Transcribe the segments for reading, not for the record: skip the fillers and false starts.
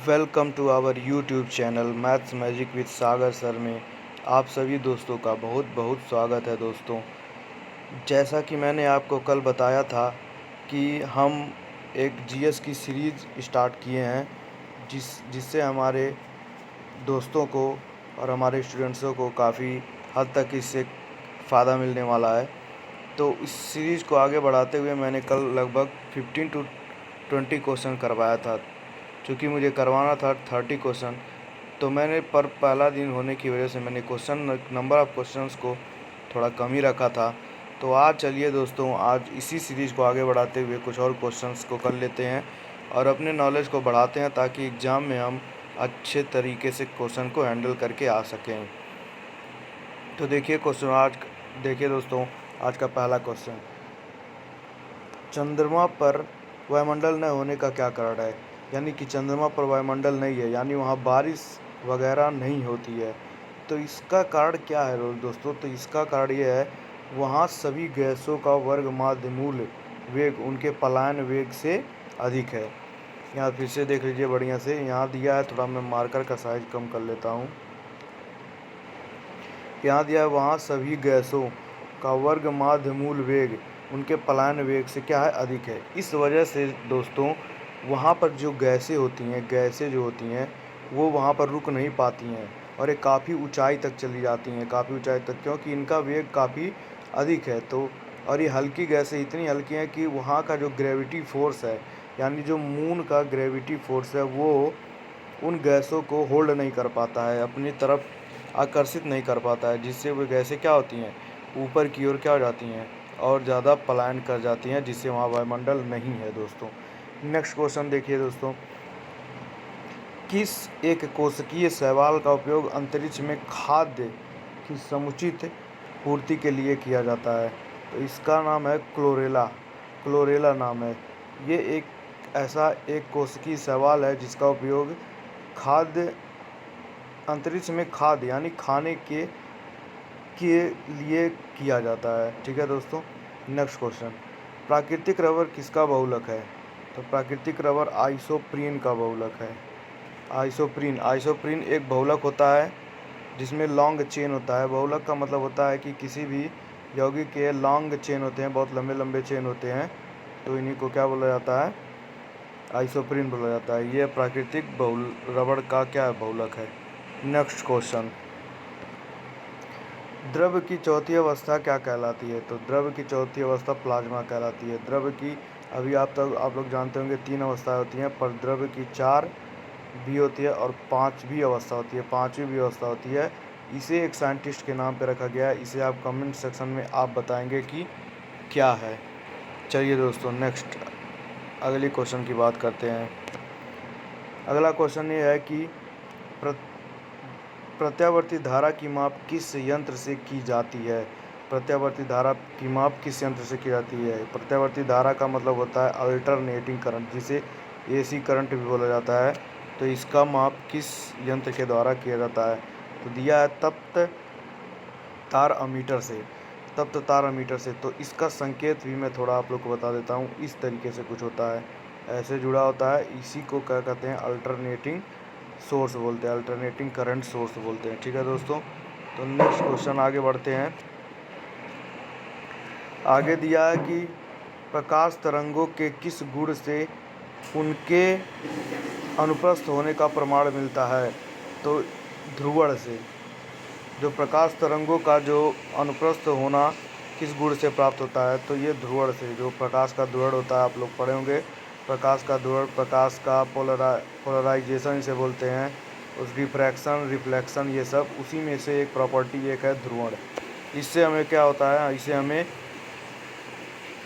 Welcome to our YouTube channel maths magic with Sagar sir में आप सभी दोस्तों का बहुत बहुत स्वागत है। दोस्तों, जैसा कि मैंने आपको कल बताया था कि हम एक जीएस की सीरीज़ स्टार्ट किए हैं जिससे हमारे दोस्तों को और हमारे स्टूडेंट्सों को काफ़ी हद तक इससे फ़ायदा मिलने वाला है। तो इस सीरीज़ को आगे बढ़ाते हुए मैंने कल लगभग 15 to 20 क्वेश्चन करवाया था। चूँकि मुझे करवाना था 30 क्वेश्चन, तो मैंने पहला दिन होने की वजह से मैंने नंबर ऑफ़ क्वेश्चंस को थोड़ा कम ही रखा था। तो आज चलिए दोस्तों, आज इसी सीरीज़ को आगे बढ़ाते हुए कुछ और क्वेश्चंस को कर लेते हैं और अपने नॉलेज को बढ़ाते हैं, ताकि एग्ज़ाम में हम अच्छे तरीके से क्वेश्चन को हैंडल करके आ सकें। तो देखिए दोस्तों, आज का पहला क्वेश्चन, चंद्रमा पर वायुमंडल न होने का क्या कारण है। यानी कि चंद्रमा पर वायुमंडल नहीं है, यानी वहाँ बारिश वगैरह नहीं होती है। तो इसका कारण क्या है दोस्तों? तो इसका कारण ये है, वहाँ सभी गैसों का वर्ग माध्य मूल वेग उनके पलायन वेग से अधिक है। यहाँ फिर से देख लीजिए बढ़िया से, यहाँ दिया है, थोड़ा मैं मार्कर का साइज कम कर लेता हूँ। यहाँ दिया है, वहाँ सभी गैसों का वर्ग माध्य मूल वेग उनके पलायन वेग से क्या है, अधिक है। इस वजह से दोस्तों, वहाँ पर जो गैसें जो होती हैं वो वहाँ पर रुक नहीं पाती हैं और ये काफ़ी ऊंचाई तक चली जाती हैं, काफ़ी ऊंचाई तक, क्योंकि इनका वेग काफ़ी अधिक है। तो और ये हल्की गैसें इतनी हल्की हैं कि वहाँ का जो ग्रेविटी फोर्स है, यानी जो मून का ग्रेविटी फोर्स है, वो उन गैसों को होल्ड नहीं कर पाता है, अपनी तरफ आकर्षित नहीं कर पाता है, जिससे वो गैसें क्या होती हैं, ऊपर की ओर क्या हो जाती हैं और ज़्यादा पलायन कर जाती हैं, जिससे वहाँ वायुमंडल नहीं है। दोस्तों, नेक्स्ट क्वेश्चन देखिए दोस्तों, किस एक कोशिकीय शैवाल का उपयोग अंतरिक्ष में खाद्य की समुचित पूर्ति के लिए किया जाता है। तो इसका नाम है क्लोरेला नाम है। ये एक कोशिकीय शैवाल है जिसका उपयोग खाद्य अंतरिक्ष में खाद्य यानी खाने के लिए किया जाता है। ठीक है दोस्तों, नेक्स्ट क्वेश्चन, प्राकृतिक रबर किसका बहुलक है। तो प्राकृतिक रबर आइसोप्रीन का बहुलक है। आइसोप्रीन एक बहुलक होता है जिसमें लॉन्ग चेन होता है। बहुलक का मतलब होता है कि किसी भी यौगिक के लॉन्ग चेन होते हैं, बहुत लंबे लंबे चेन होते हैं, तो इन्हीं को क्या बोला जाता है, आइसोप्रीन बोला जाता है। ये प्राकृतिक रबड़ का क्या है, बहुलक है। नेक्स्ट क्वेश्चन, द्रव की चौथी अवस्था क्या कहलाती है। तो द्रव की चौथी अवस्था प्लाज्मा कहलाती है। द्रव की अभी आप लोग जानते होंगे 3 अवस्थाएं होती हैं, पर द्रव की 4 भी होती है और 5 भी अवस्था होती है, 5वीं भी अवस्था होती है। इसे एक साइंटिस्ट के नाम पे रखा गया है। इसे आप कमेंट सेक्शन में आप बताएंगे कि क्या है। चलिए दोस्तों, नेक्स्ट अगली क्वेश्चन की बात करते हैं। अगला क्वेश्चन ये है कि प्रत्यावर्ती धारा की माप किस यंत्र से की जाती है। प्रत्यावर्ती धारा की माप किस यंत्र से की जाती है। प्रत्यावर्ती धारा का मतलब होता है अल्टरनेटिंग करंट, जिसे एसी करंट भी बोला जाता है। तो इसका माप किस यंत्र के द्वारा किया जाता है। तो दिया है तप्त तार अमीटर से। तो इसका संकेत भी मैं थोड़ा आप लोग को बता देता हूँ। इस तरीके से कुछ होता है, ऐसे जुड़ा होता है। इसी को क्या कहते हैं, अल्टरनेटिंग सोर्स बोलते हैं, अल्टरनेटिंग करंट सोर्स बोलते हैं। ठीक है दोस्तों, तो नेक्स्ट क्वेश्चन आगे बढ़ते हैं। आगे दिया है कि प्रकाश तरंगों के किस गुण से उनके अनुप्रस्थ होने का प्रमाण मिलता है। तो ध्रुवण से। जो प्रकाश तरंगों का जो अनुप्रस्थ होना किस गुण से प्राप्त होता है, तो ये ध्रुवण से। जो प्रकाश का ध्रुवण होता है, आप लोग पढ़े होंगे, प्रकाश का ध्रुवण, प्रकाश का पोलराइजेशन इसे बोलते हैं, उस रिफ्रैक्शन, रिफ्लेक्शन, ये सब उसी में से एक प्रॉपर्टी एक है ध्रुवण। इससे हमें क्या होता है, इससे हमें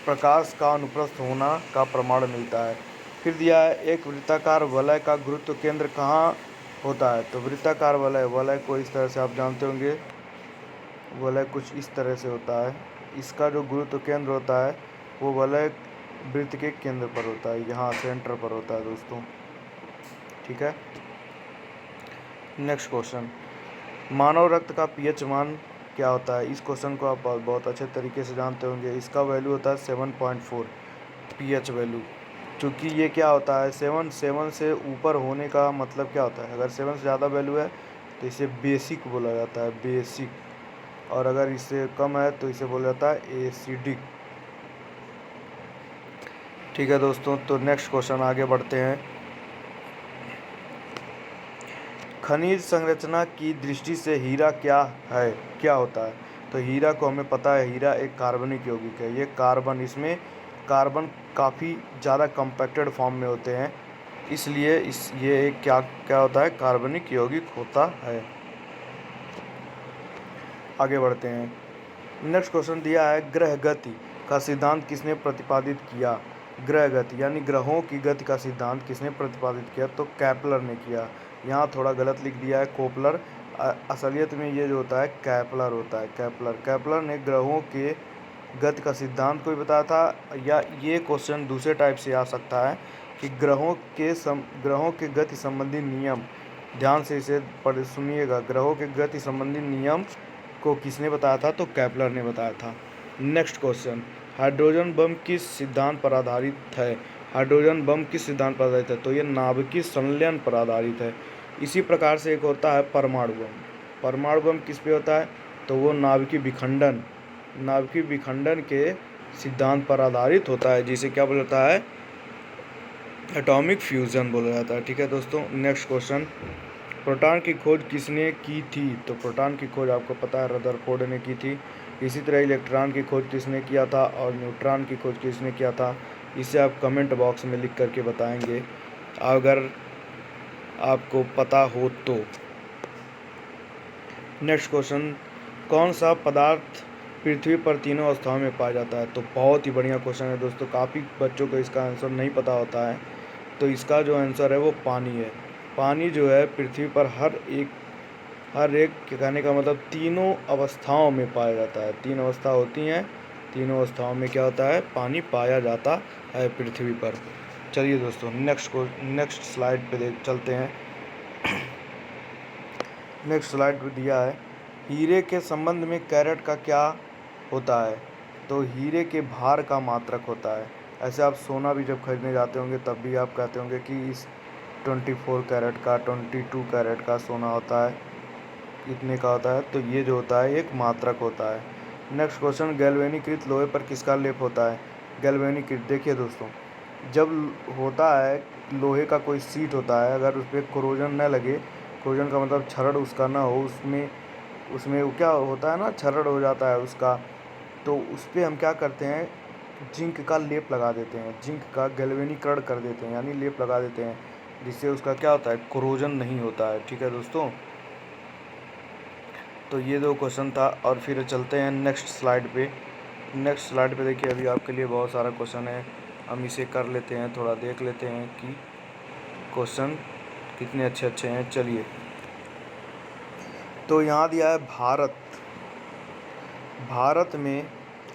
प्रकाश का अनुप्रस्थ होना का प्रमाण मिलता है। फिर दिया है, एक वृत्ताकार वलय का गुरुत्व केंद्र कहाँ होता है। तो वृत्ताकार वलय को इस तरह से आप जानते होंगे, वलय कुछ इस तरह से होता है। इसका जो गुरुत्व केंद्र होता है वो वलय वृत्त के केंद्र पर होता है, यहाँ सेंटर पर होता है दोस्तों। ठीक है, नेक्स्ट क्वेश्चन, मानव रक्त का पीएच मान क्या होता है। इस क्वेश्चन को आप बहुत अच्छे तरीके से जानते होंगे। इसका वैल्यू होता है 7.4 पीएच वैल्यू। क्योंकि ये क्या होता है, सेवन सेवन से ऊपर होने का मतलब क्या होता है, अगर सेवन से ज़्यादा वैल्यू है तो इसे बेसिक बोला जाता है, बेसिक। और अगर इससे कम है तो इसे बोला जाता है एसिडिक। ठीक है दोस्तों, तो नेक्स्ट क्वेश्चन आगे बढ़ते हैं। खनिज संरचना की दृष्टि से हीरा क्या है, क्या होता है? तो हीरा को हमें पता है, हीरा एक कार्बनिक यौगिक है। ये कार्बन, इसमें कार्बन काफ़ी ज़्यादा कम्पैक्टेड फॉर्म में होते हैं, इसलिए ये एक क्या क्या होता है, कार्बनिक यौगिक होता है। आगे बढ़ते हैं। नेक्स्ट क्वेश्चन दिया है, ग्रह गति का सिद्धांत किसने प्रतिपादित किया? ग्रह गति यानी ग्रहों की गति का सिद्धांत किसने प्रतिपादित किया? तो केपलर ने किया। यहाँ थोड़ा गलत लिख दिया है, कोपलर। असलियत में ये जो होता है केपलर होता है, केपलर। केपलर ने ग्रहों के गति का सिद्धांत को भी बताया था। या ये क्वेश्चन दूसरे टाइप से आ सकता है कि ग्रहों के गति संबंधी नियम, ध्यान से इसे पढ़ सुनिएगा, ग्रहों के गति संबंधी नियम को किसने बताया था? तो केपलर ने बताया था। नेक्स्ट क्वेश्चन, हाइड्रोजन बम किस सिद्धांत पर आधारित है? हाइड्रोजन बम किस सिद्धांत पर आधारित है? तो ये नाभिकीय संलयन पर आधारित है। इसी प्रकार से एक होता है परमाणु बम। परमाणु बम किस पे होता है? तो वो नाभिकीय विखंडन के सिद्धांत पर आधारित होता है, जिसे क्या बोला जाता है? एटॉमिक फ्यूजन बोला जाता है। ठीक है दोस्तों, नेक्स्ट क्वेश्चन, प्रोटॉन की खोज किसने की थी? तो प्रोटॉन की खोज आपको पता है रदरफोर्ड ने की थी। इसी तरह इलेक्ट्रॉन की खोज किसने किया था और न्यूट्रॉन की खोज किसने किया था? इसे आप कमेंट बॉक्स में लिख करके बताएंगे अगर आपको पता हो तो। नेक्स्ट क्वेश्चन, कौन सा पदार्थ पृथ्वी पर तीनों अवस्थाओं में पाया जाता है? तो बहुत ही बढ़िया क्वेश्चन है दोस्तों, काफ़ी बच्चों को इसका आंसर नहीं पता होता है। तो इसका जो आंसर है वो पानी है। पानी जो है पृथ्वी पर हर एक के कहने का मतलब तीनों अवस्थाओं में पाया जाता है। तीन अवस्था होती हैं, तीनों अवस्थाओं में क्या होता है? पानी पाया जाता है पृथ्वी पर। चलिए दोस्तों, नेक्स्ट स्लाइड पे चलते हैं। नेक्स्ट स्लाइड पे दिया है, हीरे के संबंध में कैरेट का क्या होता है? तो हीरे के भार का मात्रक होता है। ऐसे आप सोना भी जब खरीदने जाते होंगे तब भी आप कहते होंगे कि इस 24 कैरेट का, 22 कैरेट का सोना होता है, इतने का होता है। तो ये जो होता है एक मात्रक होता है। नेक्स्ट क्वेश्चन, गैल्वेनीकृत लोहे पर किसका लेप होता है? गैल्वेनीकृत, देखिए दोस्तों, जब होता है लोहे का कोई सीट होता है, अगर उस पर कोरोजन न लगे, कोरोजन का मतलब क्षरण उसका ना हो, उसमें वो क्या होता है ना, क्षरण हो जाता है उसका, तो उस पर हम क्या करते हैं, जिंक का लेप लगा देते हैं, जिंक का गैल्वेनीकरण कर देते हैं, यानी लेप लगा देते हैं, जिससे उसका क्या होता है, कोरोजन नहीं होता है। ठीक है दोस्तों, तो ये दो क्वेश्चन था। और फिर चलते हैं नेक्स्ट स्लाइड पे। नेक्स्ट स्लाइड पे देखिए, अभी आपके लिए बहुत सारा क्वेश्चन है, हम इसे कर लेते हैं, थोड़ा देख लेते हैं कि क्वेश्चन कितने अच्छे अच्छे हैं। चलिए, तो यहाँ दिया है भारत में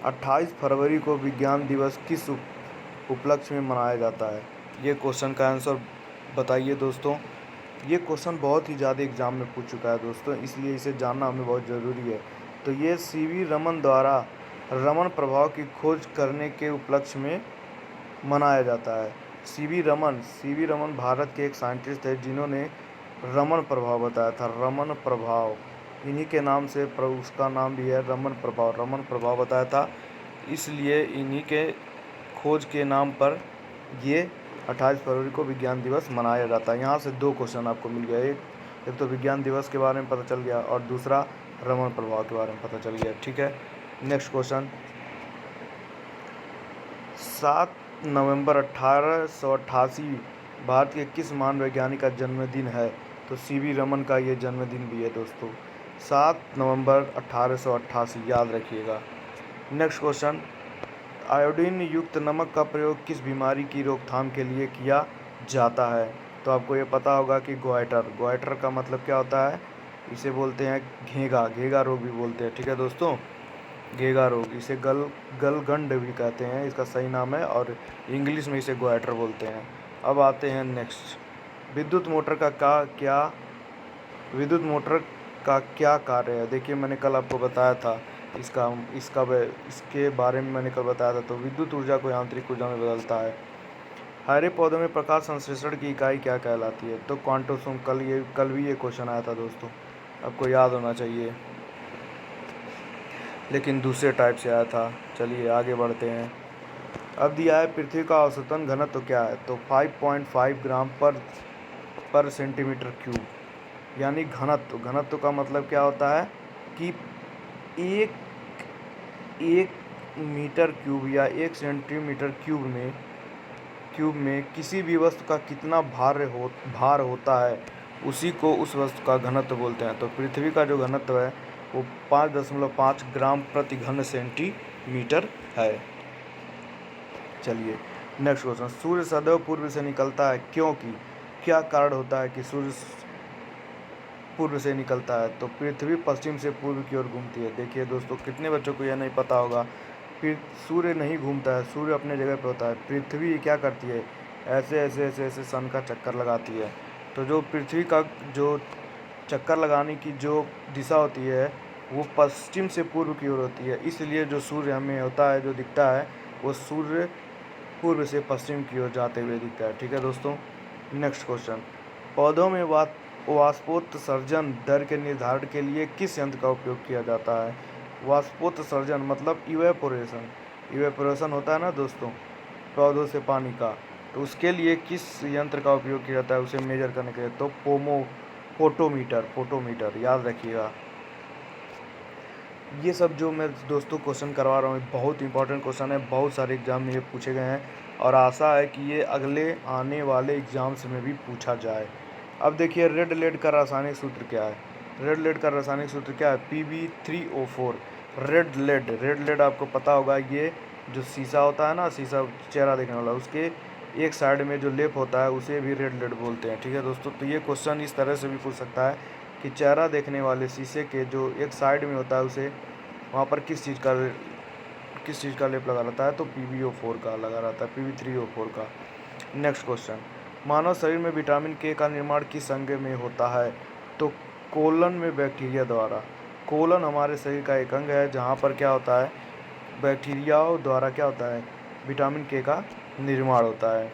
28 फरवरी को विज्ञान दिवस किस उपलक्ष्य में मनाया जाता है? ये क्वेश्चन का आंसर बताइए दोस्तों। ये क्वेश्चन बहुत ही ज़्यादा एग्जाम में पूछ चुका है दोस्तों, इसलिए इसे जानना हमें बहुत ज़रूरी है। तो ये सीवी रमन द्वारा रमन प्रभाव की खोज करने के उपलक्ष्य में मनाया जाता है। सीवी रमन भारत के एक साइंटिस्ट है जिन्होंने रमन प्रभाव बताया था, रमन प्रभाव, इन्हीं के नाम से उसका नाम भी है रमन प्रभाव बताया था, इसलिए इन्हीं के खोज के नाम पर ये 28 फरवरी को विज्ञान दिवस मनाया जाता है। यहाँ से दो क्वेश्चन आपको मिल गया, एक तो विज्ञान दिवस के बारे में पता चल गया और दूसरा रमन प्रभाव के बारे में पता चल गया। ठीक है, नेक्स्ट क्वेश्चन, 7 नवंबर 1888 भारत के किस महान वैज्ञानिक का जन्मदिन है? तो सीवी रमन का ये जन्मदिन भी है दोस्तों, 7 नवंबर 1888, याद रखिएगा। नेक्स्ट क्वेश्चन, आयोडीन युक्त नमक का प्रयोग किस बीमारी की रोकथाम के लिए किया जाता है? तो आपको ये पता होगा कि गोइटर का मतलब क्या होता है, इसे बोलते हैं घेगा रोग भी बोलते हैं। ठीक है दोस्तों, घेगा रोग, इसे गलगंड भी कहते हैं, इसका सही नाम है, और इंग्लिश में इसे गोइटर बोलते हैं। अब आते हैं नेक्स्ट, विद्युत मोटर का क्या कार्य है? देखिए, मैंने कल आपको बताया था इसके बारे में मैंने कल बताया था। तो विद्युत ऊर्जा को यांत्रिक ऊर्जा में बदलता है। हरे पौधों में प्रकाश संश्लेषण की इकाई क्या कहलाती है? तो क्वांटोसोम। कल भी ये क्वेश्चन आया था दोस्तों, आपको याद होना चाहिए, लेकिन दूसरे टाइप से आया था। चलिए आगे बढ़ते हैं। अब दिया है पृथ्वी का औसतन घनत्व क्या है? तो 5.5 ग्राम पर सेंटीमीटर क्यूब। यानी घनत्व, घनत्व का मतलब क्या होता है कि एक एक मीटर क्यूब या 1 सेंटीमीटर क्यूब में किसी भी वस्तु का कितना भार होता है, उसी को उस वस्तु का घनत्व बोलते हैं। तो पृथ्वी का जो घनत्व है वो 5.5 ग्राम प्रति घन सेंटीमीटर है। चलिए नेक्स्ट क्वेश्चन। सूर्य सदैव पूर्व से निकलता है क्योंकि, क्या कारण होता है कि सूर्य पूर्व से निकलता है? तो पृथ्वी पश्चिम से पूर्व की ओर घूमती है। देखिए दोस्तों, कितने बच्चों को यह नहीं पता होगा, फिर सूर्य नहीं घूमता है, सूर्य अपने जगह पे होता है। पृथ्वी क्या करती है, ऐसे ऐसे ऐसे ऐसे सन का चक्कर लगाती है। तो जो पृथ्वी का जो चक्कर लगाने की जो दिशा होती है वो पश्चिम से पूर्व की ओर होती है, इसलिए जो सूर्य हमें होता है, जो दिखता है, वो सूर्य पूर्व से पश्चिम की ओर जाते हुए दिखता है। ठीक है दोस्तों। Next question. पौधों में वाष्पोत्सर्जन दर के निर्धारण के लिए किस यंत्र का उपयोग किया जाता है? वाष्पोत्सर्जन मतलब इवेपोरेशन। इवेपोरेशन होता है ना दोस्तों, पौधों से पानी का, तो उसके लिए किस यंत्र का उपयोग किया जाता है उसे मेजर करने के लिए? तो फोटोमीटर याद रखिएगा। ये सब जो मैं दोस्तों क्वेश्चन करवा रहा हूँ बहुत इंपॉर्टेंट क्वेश्चन है, बहुत सारे एग्जाम में ये पूछे गए हैं और आशा है कि ये अगले आने वाले एग्जाम्स में भी पूछा जाए। अब देखिए रेड लेड का रासायनिक सूत्र क्या है? रेड लेड का रासायनिक सूत्र क्या है? Pb3O4। रेड लेड आपको पता होगा, ये जो शीशा होता है ना, शीशा चेहरा देखने वाला, उसके एक साइड में जो लेप होता है उसे भी रेड लेड बोलते हैं। ठीक है दोस्तों। तो ये क्वेश्चन इस तरह से भी पूछ सकता है कि चेहरा देखने वाले शीशे के जो एक साइड में होता है उसे वहाँ पर किस चीज़ का लेप लगा रहता है? तो PbO4 का लगा रहता है, Pb3O4 का। Next question. मानव शरीर में विटामिन के का निर्माण किस अंग में होता है? तो कोलन में बैक्टीरिया द्वारा। कोलन हमारे शरीर का एक अंग है जहाँ पर क्या होता है, बैक्टीरियाओं द्वारा क्या होता है, विटामिन के का निर्माण होता है।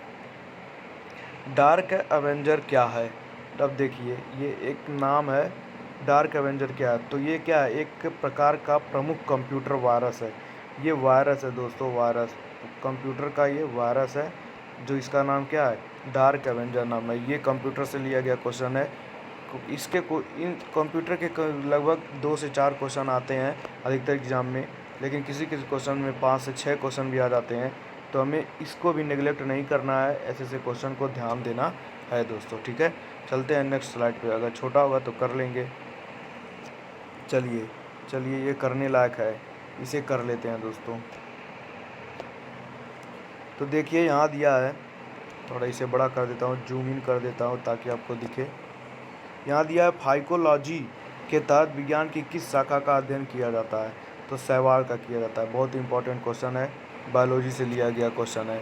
डार्क एवेंजर क्या है? तब देखिए ये एक नाम है। डार्क एवेंजर क्या है? तो ये क्या है, एक प्रकार का प्रमुख कंप्यूटर वायरस है। ये वायरस है दोस्तों, वायरस, कंप्यूटर का ये वायरस है, जो इसका नाम क्या है, डार्क एवेंजर नाम है। ये कंप्यूटर से लिया गया क्वेश्चन है। इन कंप्यूटर के लगभग 2 से 4 क्वेश्चन आते हैं अधिकतर एग्जाम में, लेकिन किसी किसी क्वेश्चन में 5 से 6 क्वेश्चन भी आ जाते हैं। तो हमें इसको भी नेगलेक्ट नहीं करना है, ऐसे ऐसे क्वेश्चन को ध्यान देना है दोस्तों। ठीक है, चलते हैं नेक्स्ट स्लाइड पे। अगर छोटा होगा तो कर लेंगे। चलिए ये करने लायक है, इसे कर लेते हैं दोस्तों। तो देखिए यहाँ दिया है, थोड़ा इसे बड़ा कर देता हूँ, जूम इन कर देता हूँ ताकि आपको दिखे। यहाँ दिया है फाइकोलॉजी के तहत विज्ञान की किस शाखा का अध्ययन किया जाता है? तो शैवाल का किया जाता है। बहुत इंपॉर्टेंट क्वेश्चन है, बायोलॉजी से लिया गया क्वेश्चन है।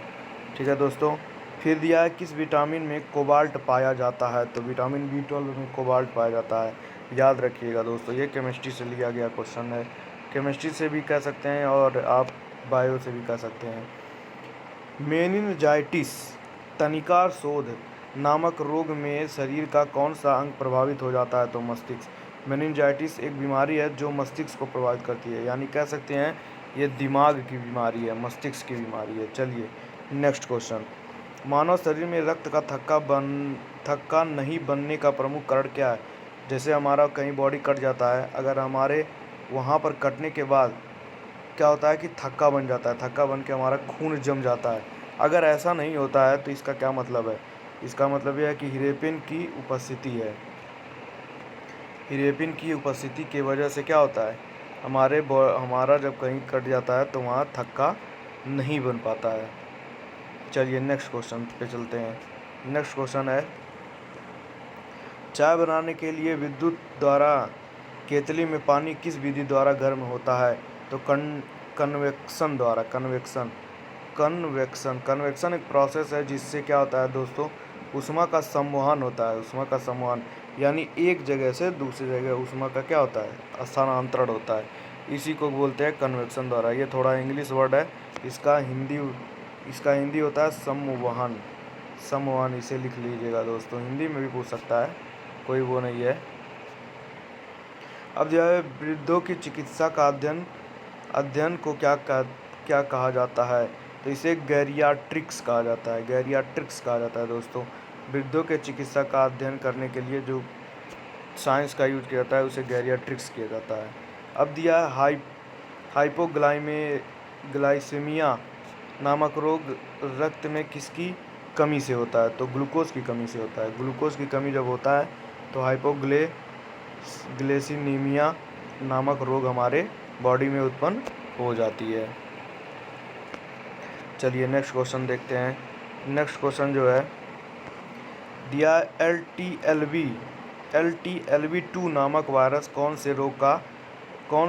ठीक है दोस्तों। फिर दिया है किस विटामिन में कोबाल्ट पाया जाता है? तो विटामिन B12 में कोबाल्ट पाया जाता है। याद रखिएगा दोस्तों, ये केमिस्ट्री से लिया गया क्वेश्चन है। केमिस्ट्री से भी कह सकते हैं और आप बायो से भी कह सकते हैं। मेनिनजाइटिस तनिकार शोध नामक रोग में शरीर का कौन सा अंग प्रभावित हो जाता है? तो मस्तिष्क। मेनिनजाइटिस एक बीमारी है जो मस्तिष्क को प्रभावित करती है, यानी कह सकते हैं ये दिमाग की बीमारी है, मस्तिष्क की बीमारी है। चलिए नेक्स्ट क्वेश्चन। मानव शरीर में रक्त का थक्का नहीं बनने का प्रमुख कारण क्या है? जैसे हमारा कहीं बॉडी कट जाता है, अगर हमारे वहाँ पर कटने के बाद क्या होता है कि थक्का बन जाता है, थक्का बन के हमारा खून जम जाता है। अगर ऐसा नहीं होता है तो इसका क्या मतलब है? इसका मतलब यह है कि हीरेपिन की उपस्थिति है। हीरेपिन की उपस्थिति की वजह से क्या होता है, हमारा जब कहीं कट जाता है तो वहाँ थक्का नहीं बन पाता है। चलिए नेक्स्ट क्वेश्चन पे चलते हैं। नेक्स्ट क्वेश्चन है, चाय बनाने के लिए विद्युत द्वारा केतली में पानी किस विधि द्वारा गर्म होता है? तो कन्वेक्शन द्वारा। कन्वेक्शन एक प्रोसेस है जिससे क्या होता है दोस्तों, ऊष्मा का संवहन होता है। ऊष्मा का संवहन यानी एक जगह से दूसरी जगह ऊष्मा का क्या होता है, स्थानांतरण होता है। इसी को बोलते हैं कन्वेक्शन द्वारा। ये थोड़ा इंग्लिश वर्ड है, इसका हिंदी होता है संवहन। सम वन, इसे लिख लीजिएगा दोस्तों। हिंदी में भी पूछ सकता है, कोई वो नहीं है। अब जो है वृद्धों की चिकित्सा का अध्ययन को क्या कहा जाता है? तो इसे गैरियाट्रिक्स कहा जाता है, गैरियाट्रिक्स कहा जाता है दोस्तों। वृद्धों के चिकित्सा का अध्ययन करने के लिए जो साइंस का यूज किया जाता है उसे गैरियाट्रिक्स किया जाता है। अब दिया है हाइपोग्लाइसेमिया नामक रोग रक्त में किसकी कमी से होता है? तो ग्लूकोज की कमी से होता है। ग्लूकोज की कमी जब होता है तो हाइपोग्लाइसीमिया नामक रोग हमारे बॉडी में उत्पन्न हो जाती है। चलिए नेक्स्ट क्वेश्चन देखते हैं। नेक्स्ट क्वेश्चन जो है दिया LTLV2 नामक वायरस कौन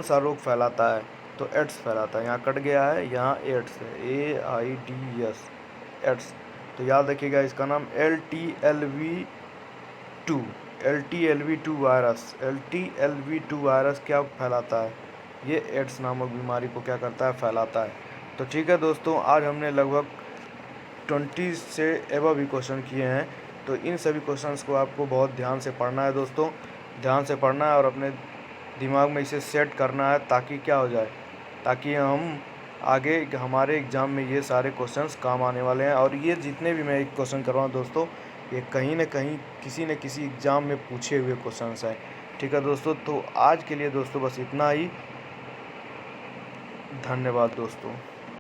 सा रोग फैलाता है? तो एड्स फैलाता है। यहाँ कट गया है, यहाँ एड्स है, AIDS, एड्स। तो याद रखिएगा इसका नाम LTLV2 वायरस क्या फैलाता है? ये एड्स नामक बीमारी को क्या करता है? फैलाता है। तो ठीक है दोस्तों, आज हमने लगभग 20 से एबव भी क्वेश्चन किए हैं। तो इन सभी क्वेश्चंस को आपको बहुत ध्यान से पढ़ना है दोस्तों, ध्यान से पढ़ना है और अपने दिमाग में इसे सेट करना है, ताकि क्या हो जाए, ताकि हम आगे हमारे एग्ज़ाम में ये सारे क्वेश्चंस काम आने वाले हैं। और ये जितने भी मैं एक क्वेश्चन कर रहा हूँ दोस्तों, ये कहीं न कहीं किसी न किसी एग्ज़ाम में पूछे हुए क्वेश्चंस हैं। ठीक है दोस्तों, तो आज के लिए दोस्तों बस इतना ही। धन्यवाद दोस्तों।